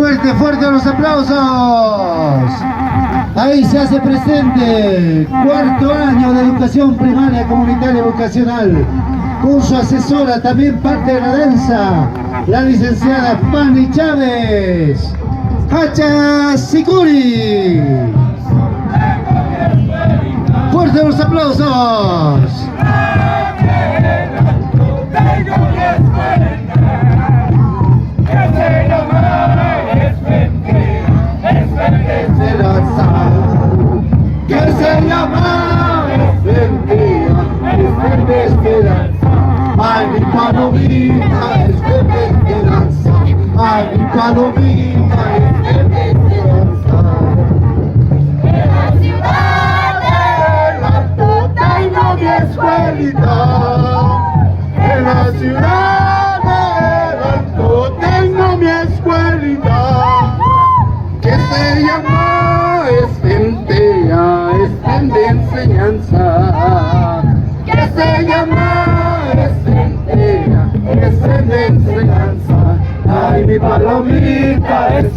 Fuerte, fuerte los aplausos. Ahí se hace presente cuarto año de educación primaria comunitaria y vocacional. Con su asesora, también parte de la danza, la licenciada Fanny Chávez. Hacha Sicuri. Fuerte los aplausos. Que se llama esperanza. Ay, mi palomita es de esperanza. Ay, mi palomita es de esperanza. En la ciudad de la Tota y no mi escuelita. En la ciudad de la Tota y no mi escuelita. Que se llama Escentea, Escen de enseñanza. Que se llama Escentea, Escen de enseñanza. Ay, mi palomita es